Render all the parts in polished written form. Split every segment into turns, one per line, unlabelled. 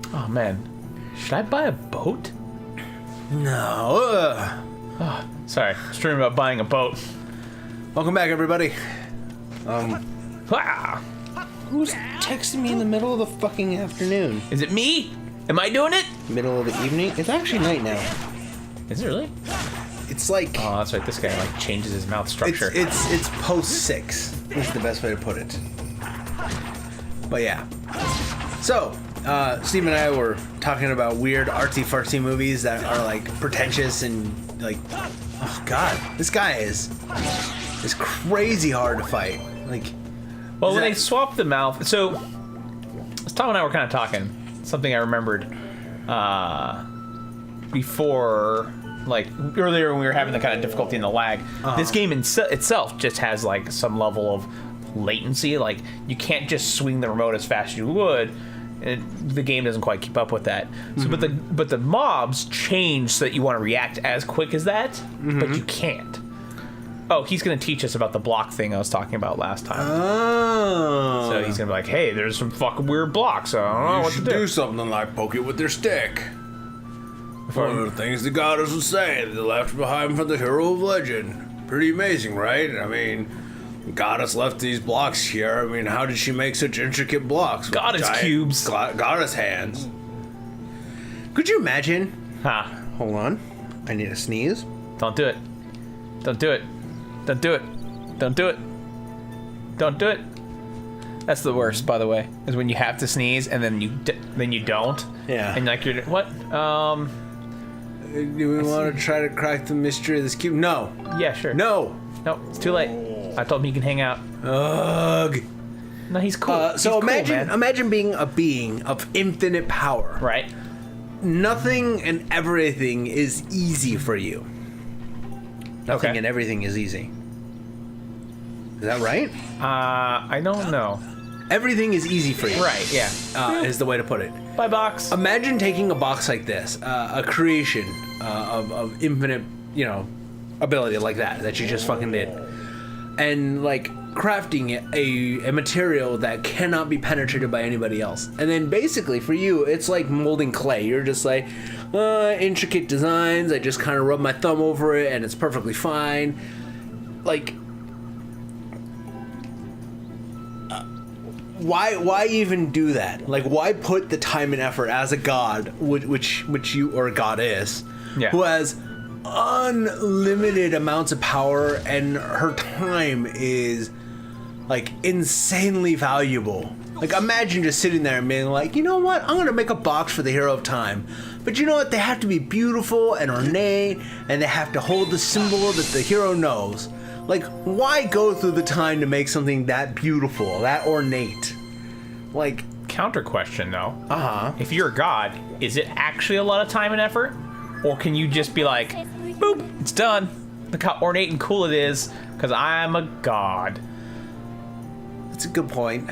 Oh man, should I buy a boat?
No.
Oh, sorry, I was dreaming about buying a boat.
Welcome back, everybody.
Ah,
Who's texting me in the middle of the fucking afternoon?
is it me? Am I doing it?
Middle of the evening? It's actually night now.
Is it really?
It's like
Oh, that's right. This guy like changes his mouth structure.
it's post 6. Is the best way to put it. But yeah. So, Steve and I were talking about weird artsy-fartsy movies that are like pretentious and like, oh god, this guy is crazy hard to fight. Like,
Well, when they swapped the mouth, so Tom and I were kind of talking. Something I remembered before, like earlier when we were having the kind of difficulty in the lag. This game itself just has like some level of latency. Like you can't just swing the remote as fast as you would. The game doesn't quite keep up with that. So, but the mobs change so that you want to react as quick as that, but you can't. Oh, he's going to teach us about the block thing I was talking about last time.
oh.
So he's going to be like, hey, there's some fucking weird blocks. So I don't know what to do.
Something like poke it with their stick. One of the things the goddess would say, they left behind for the hero of legend. Pretty amazing, right? I mean, the goddess left these blocks here. I mean, how did she make such intricate blocks? With
Goddess
giant
cubes.
Goddess hands. Could you imagine?
Huh.
Hold on. I need a sneeze.
Don't do it. Don't do it. Don't do it. Don't do it. Don't do it. That's the worst, by the way, is when you have to sneeze and then you don't.
Yeah.
And like you're what?
Do we want to try to crack the mystery of this cube? No.
Yeah, sure.
No.
No, it's too late. I told him he can hang out.
Ugh.
No, he's cool.
So
He's cool, man.
imagine being a being of infinite power.
Right.
Nothing and everything is easy for you. Nothing
Okay.
and everything is easy. Is that right?
I don't know.
Everything is easy for you.
Right. Yeah.
Is the way to put it.
Bye, box.
Imagine taking a box like this, a creation of infinite, ability like that you just fucking did, and like crafting a material that cannot be penetrated by anybody else. And then basically for you, it's like molding clay. You're just like, intricate designs. I just kind of rub my thumb over it and it's perfectly fine. Like, why even do that? Like, why put the time and effort as a god, which you or a goddess,
Yeah.
who has unlimited amounts of power and her time is like insanely valuable. Like, imagine just sitting there and being like, you know what? I'm gonna make a box for the hero of time. But you know what? They have to be beautiful and ornate, and they have to hold the symbol that the hero knows. Like, why go through the time to make something that beautiful, that ornate? Like,
Counter question though.
If
If you're a god, is it actually a lot of time and effort, or can you just be like, boop, it's done? Look how ornate and cool it is, because I'm a god.
that's a good point.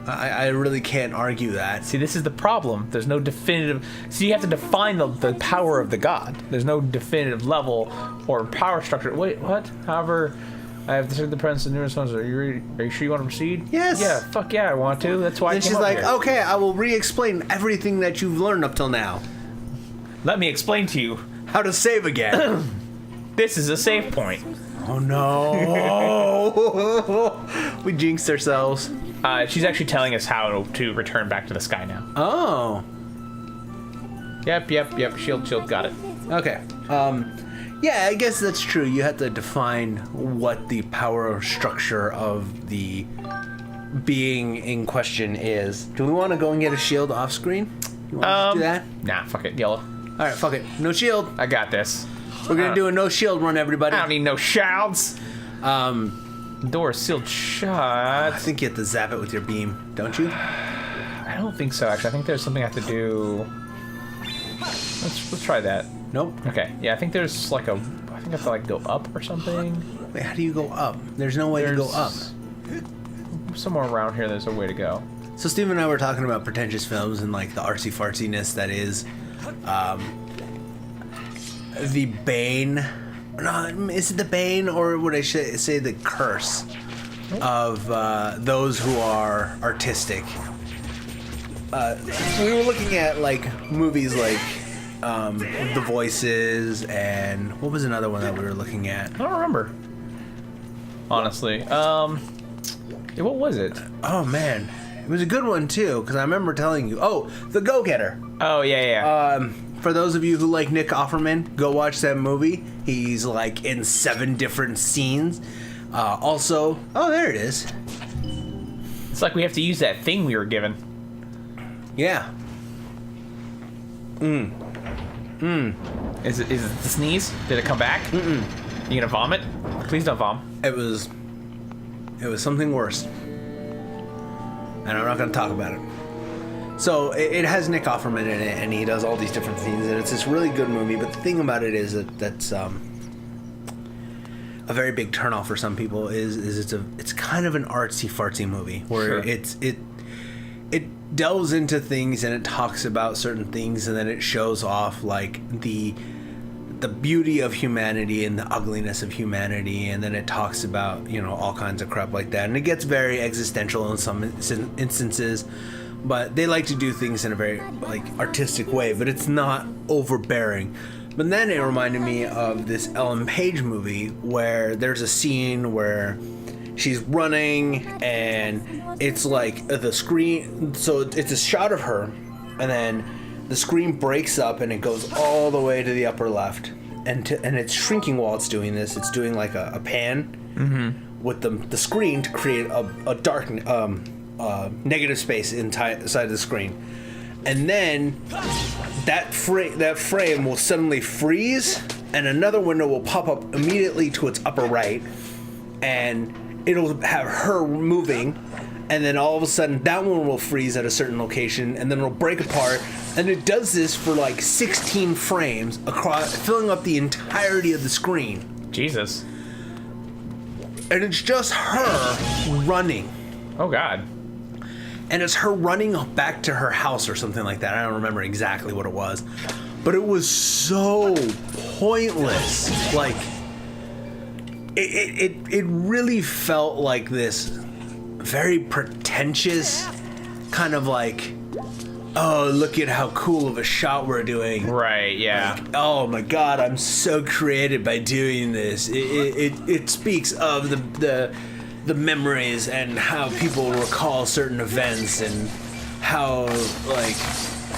I really can't argue that.
See, this is the problem. There's no definitive. So you have to define the power of the god. There's no definitive level or power structure. Wait, what? However, I have to the presence of numerous ones. Are you sure you want to proceed?
Yes.
Yeah. Fuck yeah, I want to. That's why.
And
I came
she's
up
like,
here.
okay, I will re-explain everything that you've learned up till now.
Let me explain to you.
How to save again.
This is a save point.
Oh no. We jinxed ourselves.
She's actually telling us how to return back to the sky now.
Oh.
Yep. Shield, got it.
Okay. Yeah, I guess that's true. You have to define what the power structure of the being in question is. Do we want to go and get a shield off screen? You want to do that?
Nah, fuck it, yellow.
All right, fuck it. No shield.
I got this.
We're gonna do a no shield run, everybody.
I don't need no shields. The door is sealed shut.
I think you have to zap it with your beam, don't you?
I don't think so, actually. I think there's something I have to do. Let's try that.
Nope.
Okay. Yeah, I think there's like I think I have to like go up or something.
Wait, how do you go up? There's no way to go up.
Somewhere around here, there's a way to go.
So Steve and I were talking about pretentious films and like the artsy fartsiness that is the bane. No, is it the bane, or would I say the curse of those who are artistic? we were looking at like movies like The Voices, and what was another one that we were looking at?
I don't remember. Honestly, what was it?
Oh man, it was a good one too, because I remember telling you. Oh, The Go-Getter.
Oh yeah.
For those of you who like Nick Offerman, go watch that movie. He's like in 7 different scenes. Also, oh, there it is.
It's like we have to use that thing we were given.
Yeah.
Is it the sneeze? Did it come back? You gonna vomit? Please don't vomit.
It was something worse, and I'm not gonna talk about it. So it has Nick Offerman in it, and he does all these different things, and it's this really good movie. But the thing about it is that's a very big turnoff for some people. It's kind of an artsy fartsy movie where
Sure.
it delves into things and it talks about certain things, and then it shows off like the beauty of humanity and the ugliness of humanity, and then it talks about all kinds of crap like that, and it gets very existential in some instances. But they like to do things in a very like artistic way, but it's not overbearing. But then it reminded me of this Ellen Page movie where there's a scene where she's running and it's like the screen, so it's a shot of her, and then the screen breaks up and it goes all the way to the upper left, and it's shrinking while it's doing this. It's doing like a pan with the screen to create a dark negative space inside the screen, and then that frame will suddenly freeze, and another window will pop up immediately to its upper right, and it'll have her moving, and then all of a sudden that one will freeze at a certain location, and then it'll break apart, and it does this for like 16 frames across, filling up the entirety of the screen.
Jesus.
And it's just her running.
Oh God.
And it's her running back to her house or something like that. I don't remember exactly what it was. But it was so pointless. Like, it really felt like this very pretentious kind of like, oh, look at how cool of a shot we're doing.
Right, yeah.
Like, oh my God, I'm so creative by doing this. It speaks of the memories and how people recall certain events, and how like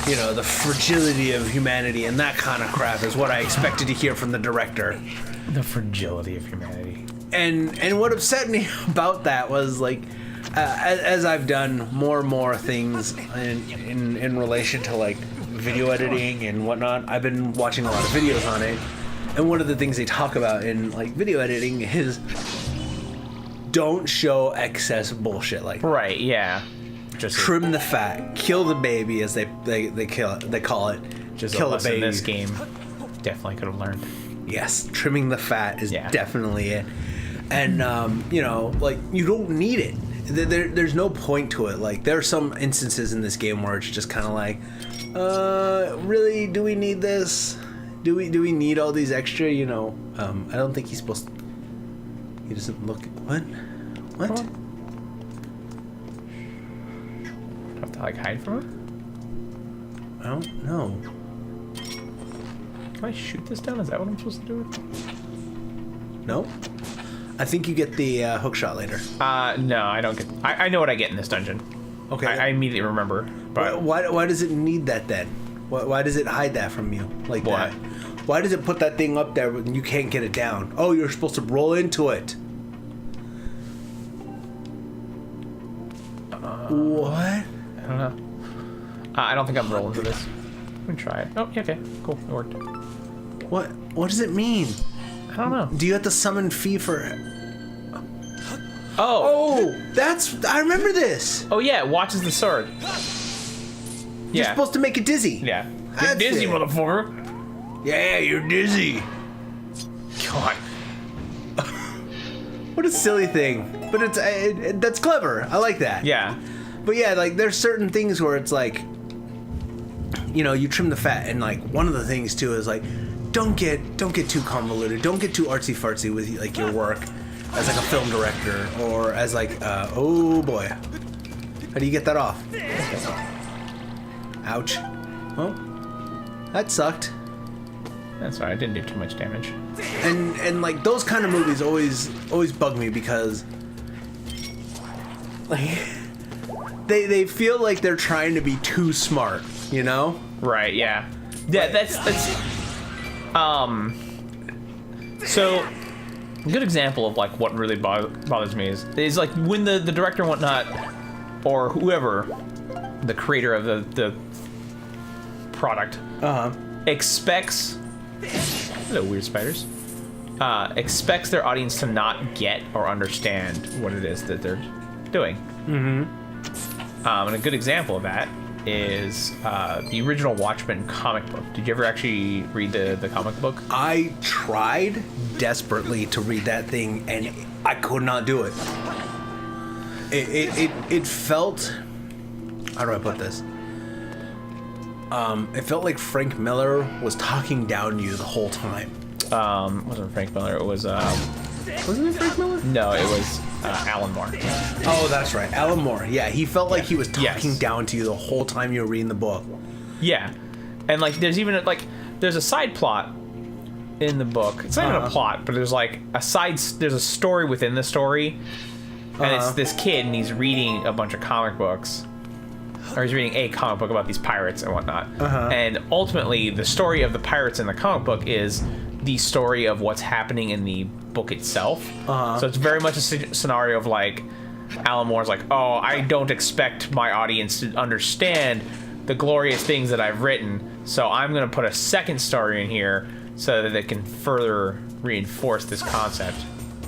the fragility of humanity and that kind of crap is what I expected to hear from the director.
The fragility of humanity.
And what upset me about that was like, as I've done more and more things in relation to like video editing and whatnot, I've been watching a lot of videos on it, and one of the things they talk about in like video editing is don't show excess bullshit like that.
Right, yeah. Just
Trim the fat, kill the baby, as they call it.
just
kill
a
the
lesson
baby.
this game definitely could have learned.
Yes, trimming the fat is
Yeah.
definitely it. And like, you don't need it. There's no point to it. Like, there are some instances in this game where it's just kind of like, really, do we need this? Do we need all these extra? I don't think he's supposed to. He doesn't look. What?
Do I have to like hide from him?
I don't know.
Can I shoot this down? Is that what I'm supposed to do?
No. I think you get the hook shot later.
No, I don't get. I know what I get in this dungeon.
Okay.
I immediately remember. But
Why does it need that then? Why does it hide that from you like
What?
that? Why does it put that thing up there when you can't get it down? Oh, you're supposed to roll into it. What?
I don't know. I don't think I'm rolling for this. Let me try it. Oh, yeah, okay, cool, it worked.
What does it mean?
I don't know.
Do you have to summon Fee for?
Oh,
I remember this.
oh yeah, it watches the sword.
You're
Yeah,
supposed to make it dizzy.
yeah.
That's
Get dizzy,
it.
motherfucker.
Yeah, you're dizzy.
God.
What a silly thing. But it's that's clever. I like that.
Yeah.
But yeah, like there's certain things where it's like, you trim the fat, and like one of the things too is like, don't get too convoluted. Don't get too artsy fartsy with like your work as like a film director, or as like oh boy, how do you get that off? Ouch. Oh, that sucked.
That's all right. I didn't do too much damage.
And like those kind of movies always bug me because like they feel like they're trying to be too smart, you know?
Right. Yeah. Yeah. That's So, a good example of like what really bothers me is like when the director and whatnot, or whoever, the creator of the product, expects. Hello, weird spiders. Expects their audience to not get or understand what it is that they're doing. Mm-hmm. And a good example of that is the original Watchmen comic book. Did you ever actually read the comic book?
I tried desperately to read that thing, and I could not do it. It felt... How do I put this? It felt like Frank Miller was talking down to you the whole time.
It wasn't Frank Miller. It was...
Wasn't it Frank Miller?
No, it was Alan Moore.
Oh, that's right. Alan Moore. Yeah, he felt like he was talking
Yes.
down to you the whole time you were reading the book.
Yeah. And, like, there's even, like, there's a side plot in the book. It's not even a plot, but there's, like, there's a story within the story. And it's this kid, and he's reading a bunch of comic books. Or he's reading a comic book about these pirates and whatnot. And ultimately, the story of the pirates in the comic book is the story of what's happening in the book itself. So it's very much a scenario of like Alan Moore's like, oh, I don't expect my audience to understand the glorious things that I've written, so I'm going to put a second story in here so that it can further reinforce this concept.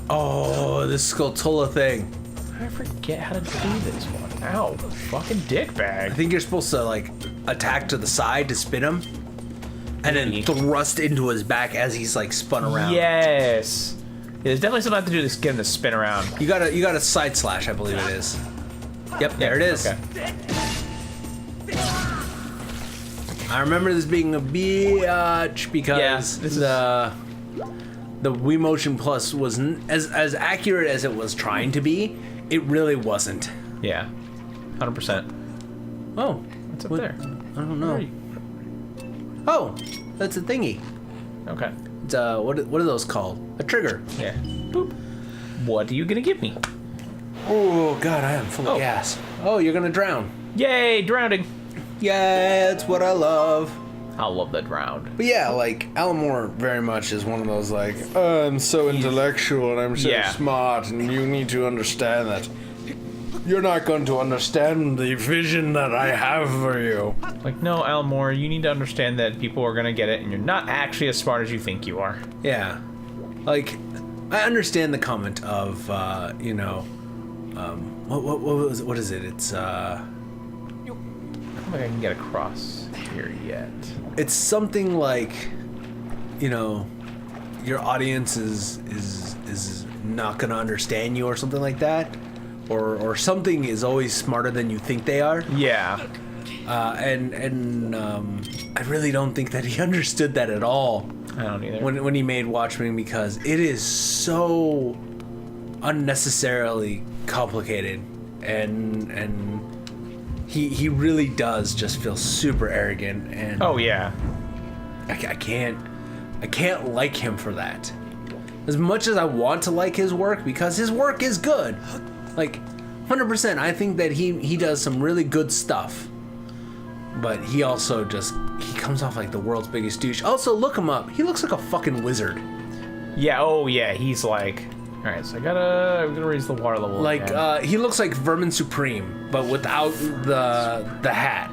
Oh, this Skulltula thing.
I forget how to do this one. Ow, fucking dickbag.
I think you're supposed to like attack to the side to spin him, and then thrust into his back as he's like spun around.
Yes. There's definitely something I have to do to get him to spin around.
You got a side slash, I believe it is. Yep, there it is.
Okay.
I remember this being a bitch because the Wii Motion Plus was as accurate as it was trying to be. It really wasn't.
Yeah. 100%.
Oh,
What's up there?
I don't know. Oh, that's a thingy.
Okay.
It's what are those called? A trigger.
Yeah. Boop. What are you gonna give me?
Oh God, I am full of gas. Oh, you're gonna drown.
Yay, drowning.
Yeah, that's what I love.
I love that drowned.
But yeah, like Alan Moore very much is one of those like, I'm so intellectual and I'm so smart and you need to understand that. You're not going to understand the vision that I have for you.
Like, no, Alan Moore, you need to understand that people are gonna get it and you're not actually as smart as you think you are.
Yeah. Like, I understand the comment of, what is it? It's,
I don't think I can get across here yet.
It's something like, your audience is not gonna understand you or something like that. Or something is always smarter than you think they are.
Yeah.
And I really don't think that he understood that at all.
I don't either.
When he made Watchmen, because it is so unnecessarily complicated, and he really does just feel super arrogant, and
Oh yeah.
I can't like him for that. As much as I want to like his work, because his work is good. Like, 100%, I think that he does some really good stuff. But he also he comes off like the world's biggest douche. Also, look him up. He looks like a fucking wizard.
Yeah, oh yeah, he's like... Alright, so I'm gonna raise the water level
Like,
again.
he looks like Vermin Supreme, but without the hat.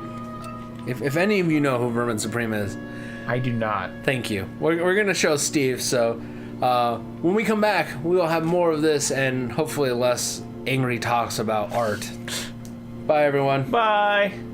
If any of you know who Vermin Supreme is...
I do not.
Thank you. We're gonna show Steve, so... when we come back, we will have more of this and hopefully less angry talks about art. Bye, everyone.
Bye!